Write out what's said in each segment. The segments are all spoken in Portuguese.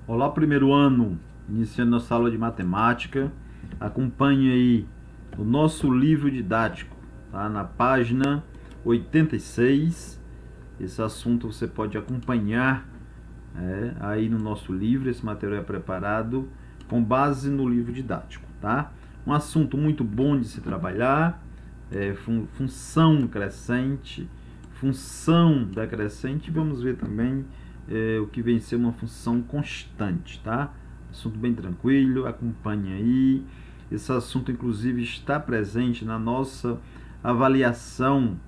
Olá, primeiro ano, iniciando nossa aula de matemática. Acompanhe aí o nosso livro didático, tá? Na página 86. Esse assunto você pode acompanhar aí no nosso livro. Esse material é preparado com base no livro didático, tá? Um assunto muito bom de se trabalhar, função crescente, função decrescente. Vamos ver também o que vem ser uma função constante, tá? Assunto bem tranquilo, acompanhe aí. Esse assunto, inclusive, está presente na nossa avaliação,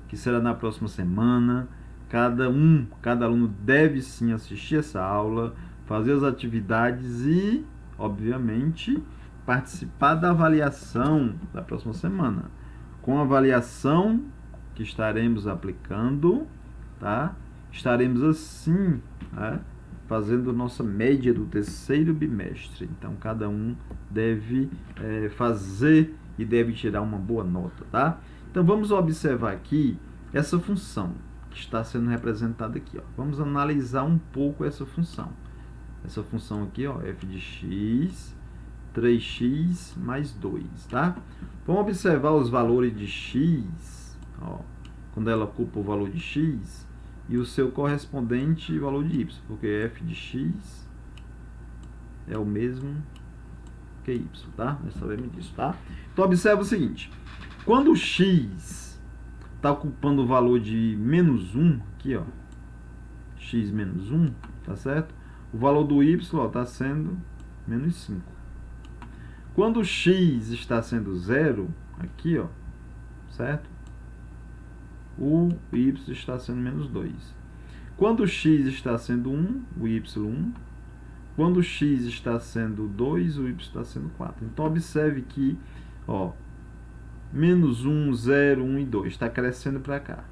que será na próxima semana. Cada aluno deve sim assistir essa aula, fazer as atividades e, obviamente, participar da avaliação da próxima semana. Com a avaliação que estaremos aplicando, tá? Estaremos assim, fazendo nossa média do terceiro bimestre. Então, cada um deve fazer e deve tirar uma boa nota, tá? Então, vamos observar aqui essa função que está sendo representada aqui, ó. Vamos analisar um pouco essa função. Essa função aqui, ó, f de x, 3x mais 2, tá? Vamos observar os valores de x, ó, quando ela ocupa o valor de x e o seu correspondente valor de y, porque f de x é o mesmo que y, tá? Nós sabemos disso, tá? Então, observa o seguinte. Quando o x está ocupando o valor de menos 1, aqui, ó, x menos 1, tá certo? O valor do y está sendo menos 5. Quando o x está sendo 0, aqui, ó, certo? O y está sendo menos 2. Quando o x está sendo 1, o y 1. Quando o x está sendo 2, o y está sendo 4. Então, observe que, ó, menos 1, 0, 1 e 2 está crescendo para cá.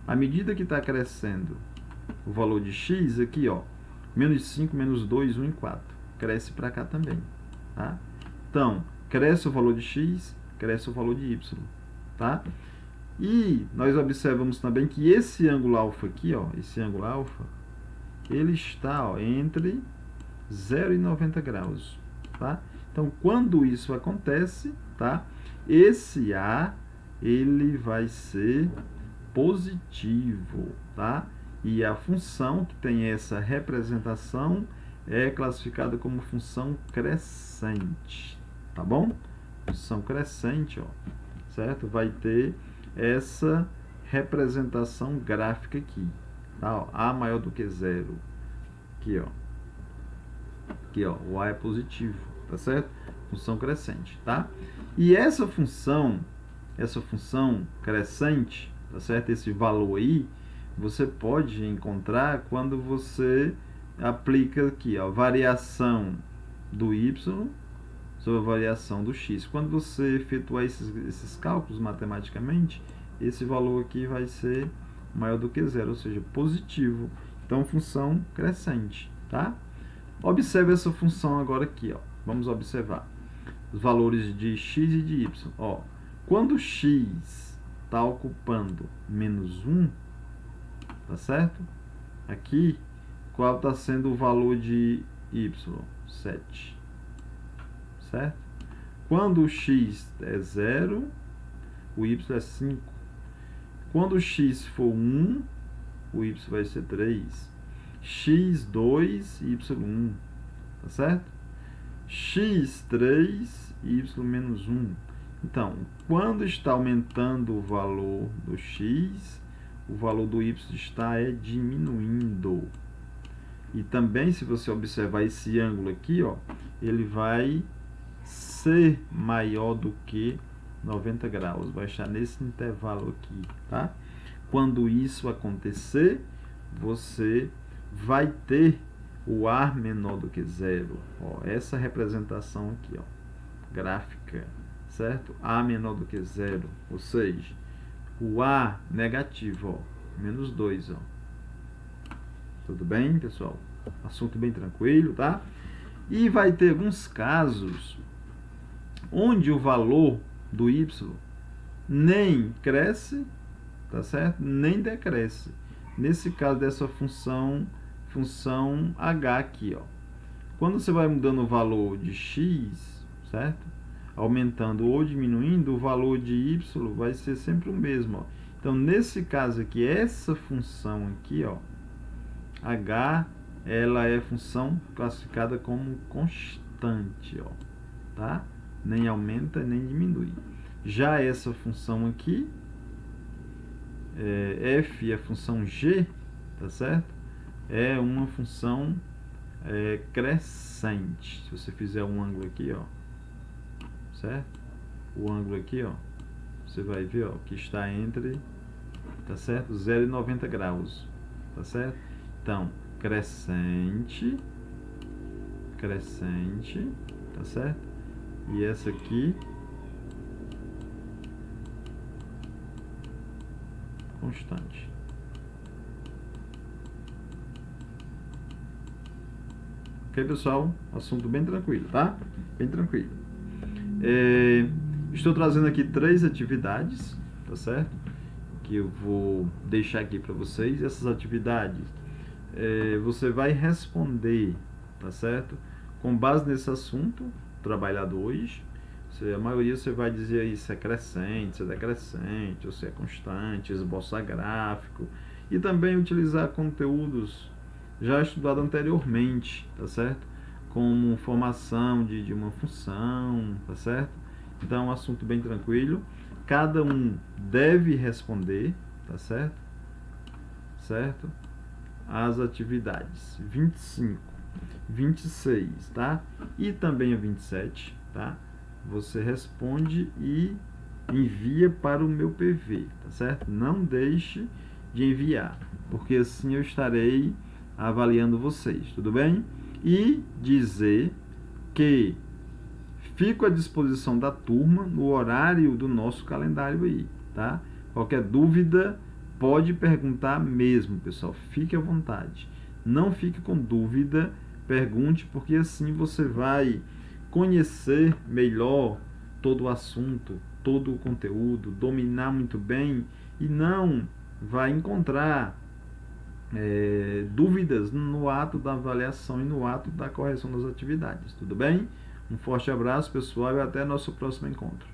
À medida que está crescendo o valor de x, aqui, ó, menos 5, menos 2, 1 e 4, cresce para cá também, tá? Então, cresce o valor de x, cresce o valor de y, tá? E nós observamos também que esse ângulo alfa aqui, ó, esse ângulo alfa, ele está, ó, entre 0 e 90 graus, tá? Então, quando isso acontece, tá? Esse A, ele vai ser positivo, tá? E a função que tem essa representação é classificada como função crescente, tá bom? Função crescente, ó, certo? Vai ter essa representação gráfica aqui, tá? Ó, A maior do que 0, aqui, ó. Aqui, ó, o A é positivo, tá certo? Função crescente, tá? E essa função crescente, tá certo? Esse valor aí, você pode encontrar quando você aplica aqui, ó, a variação do y sobre a variação do x. Quando você efetuar esses cálculos matematicamente, esse valor aqui vai ser maior do que 0, ou seja, positivo. Então, função crescente, tá? Observe essa função agora aqui, ó. Vamos observar os valores de x e de y. Ó, quando x está ocupando menos 1, tá certo? Aqui, qual está sendo o valor de y? 7, certo? Quando o x é 0, o y é 5. Quando o x for 1, o y vai ser 3. x2, y1, tá certo? x3, y menos 1. Então, quando está aumentando o valor do x, o valor do y está diminuindo. E também, se você observar esse ângulo aqui, ó, ele vai ser maior do que 90 graus. Vai estar nesse intervalo aqui, tá? Quando isso acontecer, você vai ter o A menor do que 0. Ó, essa representação aqui, ó, gráfica, certo? A menor do que 0, ou seja, o A negativo, ó, menos 2, ó. Tudo bem, pessoal? Assunto bem tranquilo, tá? E vai ter alguns casos onde o valor do y nem cresce, tá certo? Nem decresce. Nesse caso dessa função função h aqui, ó. Quando você vai mudando o valor de x, certo? Aumentando ou diminuindo, o valor de y vai ser sempre o mesmo, ó. Então, nesse caso aqui, essa função aqui, ó, h, ela é função classificada como constante, ó, tá? Nem aumenta, nem diminui. Já essa função aqui, f, a função g, tá certo? É uma função crescente. Se você fizer um ângulo aqui, ó, certo? O ângulo aqui, ó, você vai ver, ó, que está entre, tá certo? 0 e 90 graus, tá certo? Então, crescente, tá certo? E essa aqui, constante. Ok, pessoal? Assunto bem tranquilo, tá? Bem tranquilo. Estou trazendo aqui 3 atividades, tá certo? Que eu vou deixar aqui para vocês. Essas atividades você vai responder, tá certo? Com base nesse assunto trabalhado hoje. A maioria você vai dizer aí se é crescente, se é decrescente, ou se é constante, esboçar gráfico. E também utilizar conteúdos já estudados anteriormente, tá certo? Como formação de uma função, tá certo? Então é um assunto bem tranquilo. Cada um deve responder, tá certo? Certo? As atividades 25, 26, tá? E também a 27, tá? Você responde e envia para o meu PV, tá certo? Não deixe de enviar, porque assim eu estarei avaliando vocês, tudo bem? E dizer que fico à disposição da turma no horário do nosso calendário aí, tá? Qualquer dúvida pode perguntar mesmo, pessoal. Fique à vontade. Não fique com dúvida, pergunte, porque assim você vai conhecer melhor todo o assunto, todo o conteúdo, dominar muito bem e não vai encontrar dúvidas no ato da avaliação e no ato da correção das atividades. Tudo bem? Um forte abraço, pessoal, e até nosso próximo encontro.